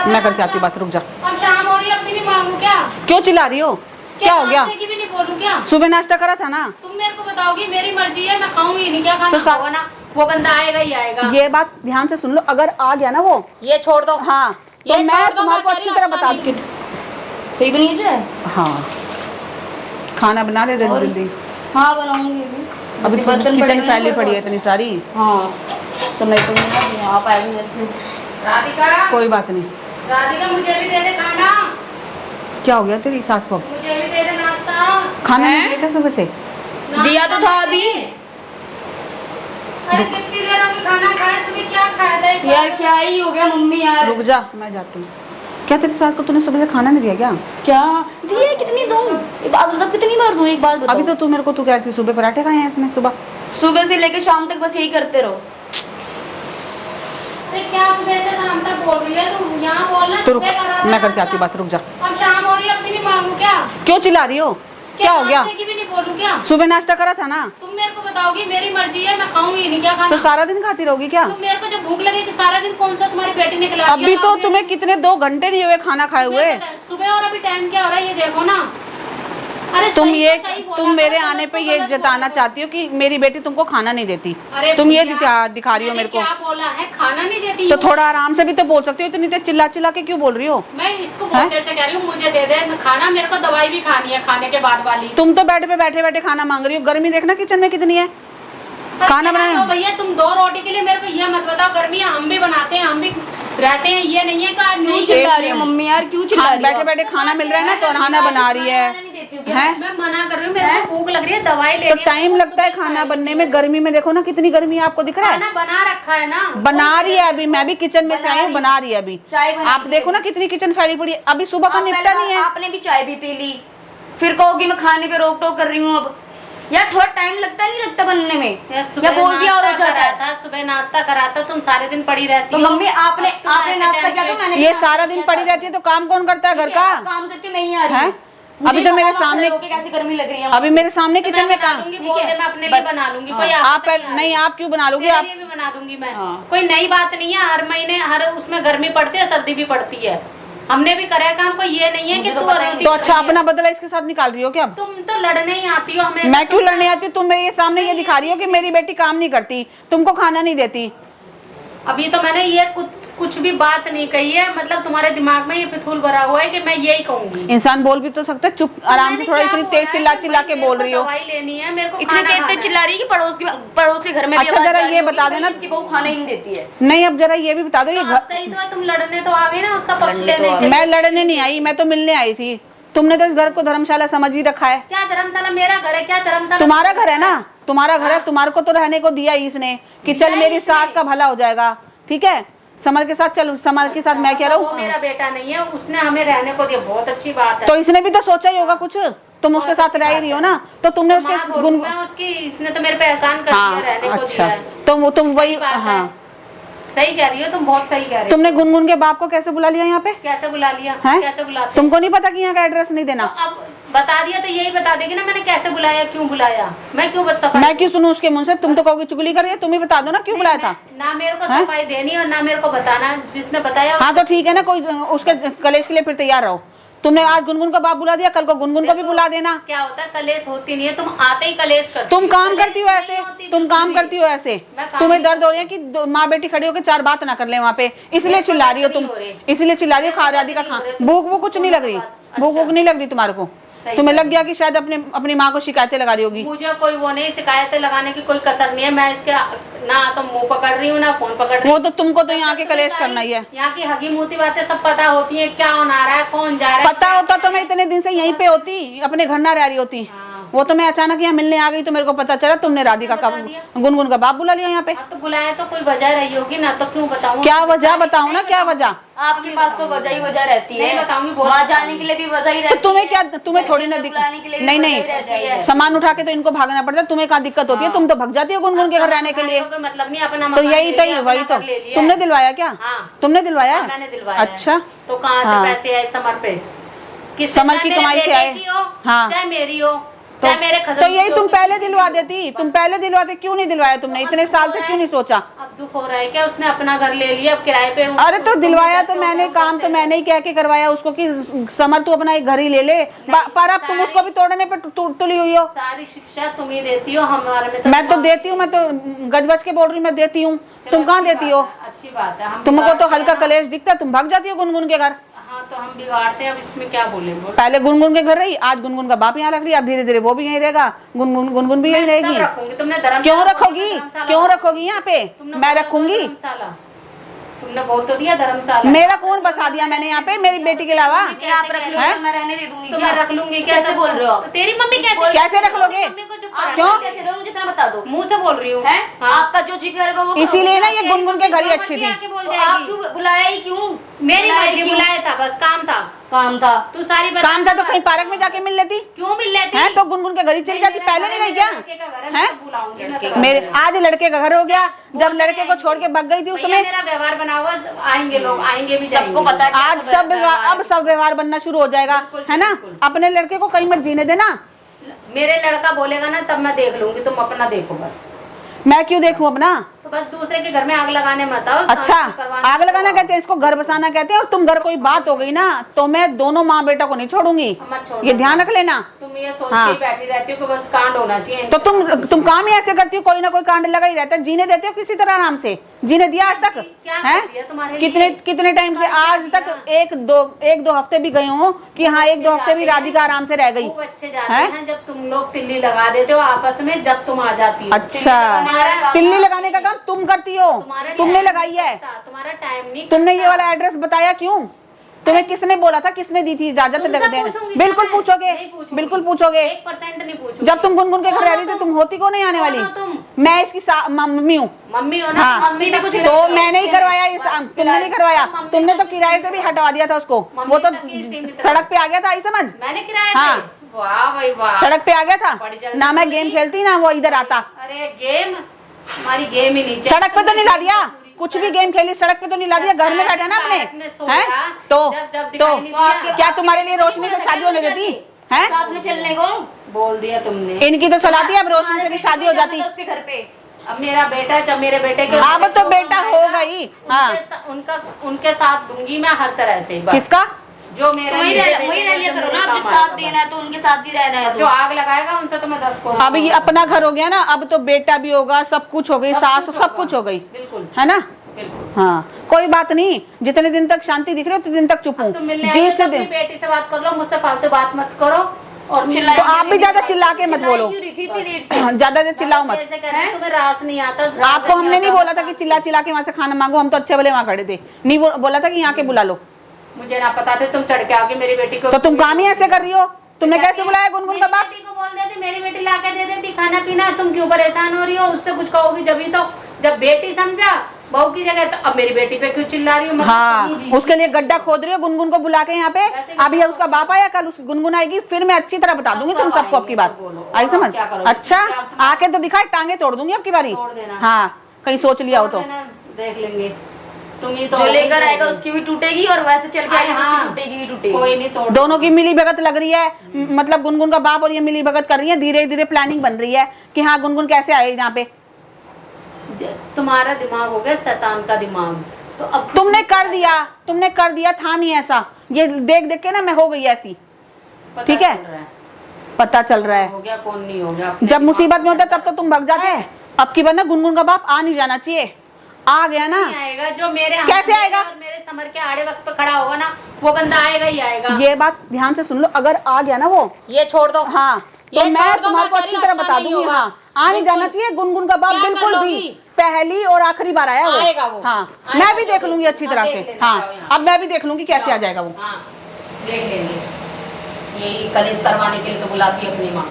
मैं करके आती हूँ बात, रुक जा। अब शाम हो रही है, अपनी नहीं मांगू क्या? क्यों चिल्ला रही हो? क्या हो गया? की भी नहीं बोलूं क्या? सुबह नाश्ता करा था ना। तुम मेरे को बताओगी, मेरी मर्जी है, मैं खाऊंगी नहीं, क्या खाना तो होगा ना, वो बंदा आएगा ही आएगा। ये बात ध्यान से सुन लो, अगर आ गया ना वो, ये छोड़ दो। हाँ तो ये मैं तुम्हारे को अच्छी तरह बता दूंगी। सही बनी है? हाँ खाना बना ले जल्दी। हाँ बनाऊंगी अभी किचन फैली पड़ी है इतनी सारी। हाँ समय तो नहीं, आप आएंगे मेरे से। राधिका, कोई बात नहीं। राधिका मुझे भी दे दे खाना। क्या हो गया तेरी सास को? मुझे भी दे दे नाश्ता। खाना नहीं दिया क्या सुबह से? दिया तो था अभी। अरे कितनी देर होगी खाना खाए, सुबह क्या खाया था यार? क्या ही हो गया मम्मी यार। रुक जा मैं जाती हूँ। क्या तेरी सास को तूने सुबह से खाना नहीं दिया क्या? क्या दिए? कितनी दूं? मतलब कितनी बार दूं? एक बात बताओ। अभी तो तू मेरे को तू कह रही थी सुबह पराठे खाए हैं इसने सुबह से लेकर शाम तक बस यही करते रहो। अरे क्या सुबह से शाम तक बोल रही है तुम? यहाँ बोलना। तो रुक, मैं करके आती हूँ बात, रुक जा। अब शाम हो रही है, अपनी नहीं मांगू क्या? क्यों चिल्ला रही हो? क्या हो गया? की भी नहीं बोलूं क्या? सुबह नाश्ता करा था ना। तुम मेरे को बताओगी, मेरी मर्जी है, मैं खाऊंगी नहीं, क्या खाना? तो सारा दिन खाती रहोगी क्या? तुम मेरे को जब भूख लगे कि सारा दिन कौन सा तुम्हारी बेटी ने खिलाया? अभी तो तुम्हें कितने 2 घंटे नहीं हुए खाना खाए हुए। सुबह और अभी टाइम क्या हो रहा है ये देखो ना। अरे तुम मेरे आने पे ये जताना चाहती हो कि मेरी बेटी तुमको खाना नहीं देती। तुम ये दिखा रही हो मेरे को। क्या बोला है? खाना नहीं देती तो थोड़ा आराम से भी तो बोल सकती हो, इतनी देर चिल्ला चिल्ला के क्यों बोल रही हो? मैं इसको बहुत देर से कह रही हूँ मुझे दे दे खाना, मेरे को दवाई भी खानी है खाने के बाद वाली। तुम तो बेड पे बैठे बैठे खाना मांग रही हो। गर्मी देखना किचन में कितनी है। खाना बनाने तो भैया तुम 2 रोटी के लिए मेरे को ये मत बताओ, गर्मी है, हम भी बनाते हैं, हम भी रहते हैं, ये नहीं है कि क्यों चिल्ला रही है मम्मी यार? क्यों चिल्ला रही है? बैठे बैठे खाना मिल रहा है ना तो खाना बना रही है। मैं मना कर रही हूँ, मेरे को भूख लग रही है, दवाई लेनी तो है। टाइम लगता है खाना बनने में। गर्मी में देखो ना कितनी गर्मी है, आपको दिख रहा है? खाना बना रखा है ना, बना रही है अभी। मैं भी किचन में से आई हूँ, बना रही है अभी। आप देखो ना कितनी किचन फैली पड़ी है। अभी सुबह का निपटा नहीं है। आपने भी चाय भी पी ली, फिर कहोगी मैं खाने पे रोक टोक कर रही हूँ। अब यार थोड़ा टाइम लगता नहीं लगता बनने में? या बोल दिया हो जाता है? सुबह नाश्ता कराता, तुम सारे दिन पड़ी रहती हो। तो मम्मी आपने नाश्ता किया तो मैंने ये सारा दिन पड़ी रहती है तो काम कौन करता है घर का? काम करके मैं ही आ रही हूँ। अभी तो मेरे सामने कैसी गर्मी लग रही है। अभी मेरे सामने किचन में काम। मैं अपने लिए बना लूंगी। कोई आप नहीं, आप क्यों बना लोगी? आप भी बना दूंगी मैं। कोई नई बात नहीं है, हर महीने हर उसमें गर्मी पड़ती है, सर्दी भी पड़ती है। हमने भी करा है काम, को ये नहीं है कि तो अच्छा अपना बदला इसके साथ निकाल रही हो क्या? तुम तो लड़ने ही आती हो हमें। मैं क्यों लड़ने आती हूँ? तुम मेरे सामने ये दिखा रही हो कि मेरी बेटी काम नहीं करती, तुमको खाना नहीं देती। अभी तो मैंने ये कुछ भी बात नहीं कही है, मतलब तुम्हारे दिमाग में ये फितूल भरा हुआ है कि मैं यही कहूंगी। इंसान बोल भी तो सकता है। चुप आराम से, थोड़ा इतनी तेज चिल्ला चिल्ला के बोल रही हो। दवाई लेनी है मेरे को, इतनी तेज चिल्ला रही है कि पड़ोस के घर में। अच्छा जरा ये बता देना कि बहू खाना ही नहीं देती है। नहीं अब जरा ये भी बता दो। ये सही तो है, तुम लड़ने तो आ गई ना, उसका पक्ष लेने। मैं लड़ने नहीं आई, मैं तो मिलने आई थी। तुमने तो इस घर को धर्मशाला समझ ही रखा है। क्या धर्मशाला? मेरा घर है क्या धर्मशाला? तुम्हारा घर है ना, तुम्हारा घर है। तुम्हारे को तो रहने को दिया ही इसने कि चल मेरी सास का भला हो जाएगा। ठीक है, समर के साथ चल। समर के साथ मैं कह रहा हूँ मेरा बेटा नहीं है, उसने हमें रहने को दिया, बहुत अच्छी बात है। तो इसने भी तो सोचा ही होगा कुछ। तुम उसके साथ रह ही रही हो ना, तो तुमने उसके गुण इसने तो मेरे पे एहसान कर दिया, रहने को दिया है। तुम वही सही कह रही हो तुम, बहुत सही कह रही हो। तुमने गुनगुन के बाप को कैसे बुला लिया यहाँ पे? कैसे बुला लिया? कैसे बुलाते? तुमको नहीं पता कि यहाँ का एड्रेस नहीं देना? तो अब बता दिया तो यही बता देगी ना मैंने कैसे बुलाया, क्यों बुलाया। मैं क्यों मैं क्यों सुनूं उसके मुंह से? तुम तो कहोगी चुगली कर रही है। तुम ही बता दो ना क्यों बुलाया था। ना मेरे को सफाई देनी और ना मेरे को बताना, जिसने बताया। हाँ तो ठीक है ना, कोई उसके कलेश के लिए फिर तैयार रहो। तुमने आज गुनगुन का बाप बुला दिया, कल को गुनगुन को भी बुला देना। क्या होता है, कलेश होती नहीं है, तुम आते ही कलेश करती हो। तुम काम करती हो ऐसे, तुम काम करती हो ऐसे। तुम्हें दर्द हो रही है कि माँ बेटी खड़ी होकर 4 बात ना कर ले वहाँ पे, इसलिए चिल्ला रही हो तुम। इसलिए चिल्ला रही हो। खा राधी का खा भूख वो कुछ नहीं लग रही। भूख नहीं लग रही तुम्हारे को? तुम्हें लग गया कि शायद अपनी माँ को शिकायतें लगा रही होगी। मुझे कोई वो नहीं, शिकायतें लगाने की कोई कसर नहीं है। मैं इसके ना तो मुंह पकड़ रही हूँ ना फोन पकड़ रही हूँ। वो तो तुमको तो यहाँ के कलेश करना ही है। यहाँ की हगी मूती बातें सब पता होती है, क्या होना रहा है, कौन जा रहा है। पता होता तो मैं इतने दिन से यहीं पे होती, अपने घर ना रह रही होती। वो तो मैं अचानक यहाँ मिलने आ गई तो मेरे को पता चला तुमने राधिका का गुनगुन का बाप बुला लिया यहाँ पे। तो बुलाया तो कोई वजह रही होगी ना, तो क्यों बताऊँ? क्या वजह बताऊँ ना? क्या वजह? आपके पास तो वजह ही वजह रहती है। बताऊंगी, वहाँ जाने के लिए भी वजह ही रहती है। तुम्हें क्या, तुम्हें थोड़ी ना दिक्कत? नहीं, सामान उठा के तो इनको भागना पड़ता है। तुम्हें कहाँ दिक्कत होती है? तुम तो भग जाती हो गुनगुन के घर रहने के लिए। मतलब नहीं अपना, तो यही तो वही तो तुमने दिलवाया क्या? तुमने दिलवाया? मैंने दिलवाया। अच्छा तो कहाँ से पैसे आए समर पे? समर की कमाई से आए? हाँ, चाहे मेरी हो, चाहे मेरे खजन तो यही की तुम होती पहले थी, दिलवा देती, तुम पहले दिलवाते, क्यों नहीं दिलवाया तुमने? इतने साल से क्यों नहीं सोचा? अब दुख हो रहा है क्या? उसने अपना घर ले लिया, अब किराए पे अरे तो दिलवाया तो मैंने, काम तो मैंने ही कह के करवाया उसको कि समर तू अपना एक घर ही ले ले, पर अब तुम उसको भी तोड़ने पे तुली हुई हो। सारी शिक्षा तुम ही देती हो, हमारे में तो मैं तो देती हूँ, मैं तो गज बज के बोल रही हूँ, मैं देती हूँ, तुम कहाँ देती हो? अच्छी बात है। हम तुमको तो बिगाड़ते हल्का हैं ना। कलेश दिखता है, तुम भाग जाती हो गुनगुन के घर। हाँ तो हम बिगाड़ते हैं, अब इसमें क्या बोले बोल। पहले गुनगुन के घर रही, आज गुनगुन का बाप यहाँ रख रही, अब धीरे धीरे वो भी यहीं रहेगा, गुनगुन भी यहीं मैं सब रहेगी। रखूंगी, तुमने धर्मशाला क्यों बोली, रखोगी? धर्मशाला क्यों बोली। रखोगी यहाँ पे? तुमने मैं बोला रखूंगी। धर्मशाला। तुमने बोल तो दिया धर्मशाला। मेरा कौन बसा दिया मैंने यहाँ पे मेरी बेटी के अलावा? ये आप रख लो, हैं? तो मैं रहने दे दूंगी। तो क्या? मैं रख लूंगी, कैसे बोल रहे हो आप? तो तेरी मम्मी कैसे कैसे रख लोगे? मम्मी को चुप आप करा। क्यों? कैसे रहो मुझे इतना बता दो। मुंह से बोल रही हूँ। है हाँ। आपका जो जी करेगा वो इसीलिए ना ये तेरी गुनगुन के मम्मी घर ही जो अच्छी मर्जी थी। आके बोल तो आप जाएगी। क्यों बुलाया ही क्यों? मेरी बुलाया मर्जी, क्यों? बुलाया था, बस काम था। काम था। तू सारी बता। काम था तो कहीं पार्क में जाके मिल लेती क्यों मिल लेती? है, तो गुनगुन के घर ही चली जाती, पहले नहीं गई क्या? हैं? बुलाऊंगी मैं तो। मेरे आज लड़के का घर हो गया, जब लड़के को छोड़ के भाग गई थी उस भैया, समय। मेरा व्यवहार बना हुआ, आएंगे लोग, आएंगे भी सबको जाएंगे। पता है आज सब व्यवहार, अब सब व्यवहार बनना शुरू हो जाएगा, बिल्कुल, है ना? बिल्कुल। अपने लड़के को कहीं मत जीने देना। मेरे लड़का बोलेगा ना तब मैं देख लूंगी, तुम अपना देखो बस। मैं क्यों देखूं अपना? तो बस दूसरे के घर में आग लगाने मत आओ। अच्छा, शांति करवाने आग लगाना आओ। कहते हैं इसको, घर बसाना कहते हैं। और तुम घर कोई बात हो गई ना तो मैं दोनों माँ बेटा को नहीं छोड़ूंगी, मत छोड़ो। ये ध्यान रख लेना। तुम ये सोच हाँ। के बैठी रहती हो कि बस कांड होना चाहिए। तो तुम काम ही ऐसे करती हो, कोई ना कोई कांड लगा ही रहता है। जीने देते हो किसी तरह आराम से? जीने दिया आज तक? क्या हैं? कर दिया तुम्हारे कितने लिए? कितने टाइम से? आज तक एक दो हफ्ते भी गए हो कि हाँ, एक दो हफ्ते भी राधिका आराम से रह गई? खूब अच्छे जाते हैं? हैं जब तुम लोग तिल्ली लगा देते हो आपस में, जब तुम आ जाती हो। अच्छा, तिल्ली लगाने का काम तुम करती हो, तुम्हारे तुमने लिए लगाई है। तुम्हारा टाइम नहीं। तुमने ये वाला एड्रेस बताया क्यों? तुम्हें किसने बोला था, किसने दी थी इजाजत? तुमसे देने? पूछूंगी, बिल्कुल क्या है? पूछोगे, नहीं पूछूंगी। बिल्कुल पूछोगे। 1% नहीं पूछूंगी। जब तुम गुनगुन के घर कौन रह हो रही थी तुम? तुम होती को नहीं आने कौन वाली? हो तुम? मैं इसकी मम्मी हूँ। मम्मी हो ना? हाँ, मम्मी ने कुछ तो मैंने ही करवाया, इस तुमने नहीं करवाया। तुमने तो किराए से भी हटवा दिया था उसको, वो तो सड़क पे आ गया था, आई समझ? मैंने किराए हाँ। पे? वाह भाई वाह। सड़क पे आ गया था बड़ी जल्दी ना, मैं बोली। गेम खेलती ना वो इधर आता। अरे गेम, हमारी गेम ही नीचे। सड़क पे तो नहीं ला दिया, कुछ भी गेम खेली सड़क पे तो नहीं ला दिया, घर में बैठा ना अपने। पार्क में सोया, हैं? तो जब दिखाई नहीं दिया। क्या तुम्हारे लिए रोशनी से शादी होने देती है? साथ में चलने को बोल दिया तुमने। इनकी तो सलाह थी, अब रोशनी से भी शादी हो जाती। उसके घर पे अब मेरा बेटा, जब मेरे बेटे के अब तो बेटा हो गई। हाँ, उनके साथ दूंगी मैं हर तरह से। बस किसका? जो मेरा वही मेरे रह बेटे वही का रह लिया जो करो मेरे ना, काम जब साथ आएगा देना है बस। तो उनके साथ ही रहना है। और जो आग लगाएगा उनसे तो मैं 10 को। अब ये अपना घर हो गया ना, अब तो बेटा भी होगा, सब कुछ हो गई, सास सब कुछ हो गई, बिल्कुल है ना? बिल्कुल। हाँ, कोई बात नहीं, जितने दिन तक शांति दिख रही है उतने दिन तक चुप हूँ। तुम मिलने आई हो तो अपनी बेटी से बात कर लो, मुझसे फालतू बात मत करो। और तो आप भी ज्यादा चिल्ला के मत बोलो, क्यों रही थी इतनी देर से? ज्यादा देर चिल्लाओ मत। देर से कह रही हूं, तुम्हें रास नहीं आता। आपको हमने नहीं बोला था कि चिल्ला चिल्ला के वहाँ से खाना मांगो, हम तो अच्छे भले वहाँ खड़े थे, नहीं बोला था कि यहाँ के बुला लो। मुझे ना पता थे तुम चढ़ के आओगे मेरी बेटी को। तो तुम काम ही ऐसे कर रही हो। तुमने कैसे बुलाया गुनगुन का बाप? मेरी बेटी को बोल देती, मेरी बेटी लाके दे देती खाना पीना। तुम क्यों परेशान हो रही हो? उससे कुछ कहोगी जब ही तो, जब बेटी समझा बहू की जगह, तो अब मेरी बेटी पे क्यों चिल्ला रही हो? हाँ, उसके लिए गड्ढा खोद रही हो गुनगुन को बुला के यहाँ पे। अब ये उसका बाप आया, कल उस गुनगुन आएगी, फिर मैं अच्छी तरह बता दूंगी तुम सबको आपकी बात। आई समझ? अच्छा, आके तो दिखाए, टांगे तोड़ दूंगी आपकी बारी। हाँ, कहीं सोच लिया हो तो देख लेंगे। तुम ही तो जो लेकर आएगा उसकी भी टूटेगी, और वैसे चल के आएगा हाँ। उसकी टूटेगी ही टूटेगी। कोई नहीं तोड़। दोनों की मिली भगत लग रही है, मतलब गुनगुन का बाप और ये मिली भगत कर रही है, धीरे धीरे प्लानिंग बन रही है कि हाँ गुनगुन कैसे आए यहाँ पे। तुम्हारा दिमाग हो गया शैतान का दिमाग, तो अब तुमने कर दिया, था नहीं ऐसा। ये देख देख के ना मैं हो गई ऐसी, ठीक है? पता चल रहा है, हो गया कौन नहीं हो गया। जब मुसीबत में होता है तब तो तुम भग जाते हैं। अब की बार ना गुनगुन का बाप आ नहीं जाना चाहिए, आ गया ना आएगा जो मेरे कैसे आएगा? और मेरे समर के आड़े वक्त पे खड़ा होगा ना, वो बंदा आएगा ही आएगा। ये बात ध्यान से सुन लो, अगर आ गया ना वो, ये छोड़ दो। हाँ, तो ये छोड़ मैं दो, तुम्हारे को मैं अच्छी कह तरह रही हूँ, बता अच्छा नहीं दूंगी। होगा। हाँ, आ नहीं जाना चाहिए गुनगुन का बाप क्या कर बिल्कुल भी। लोगी? पहली और आखिरी बार आया आएगा वो। हाँ, आएगा मैं भी जो देख भी। लूंगी अच्छी हाँ, तरह देख से। लेना हाँ, जाओ यहाँ। अब मैं भी देख लूंगी कैसे आ जाएगा वो। हाँ, देख लेंगे। यही कलेश करवाने के लिए तो बुलाती है अपनी माँ।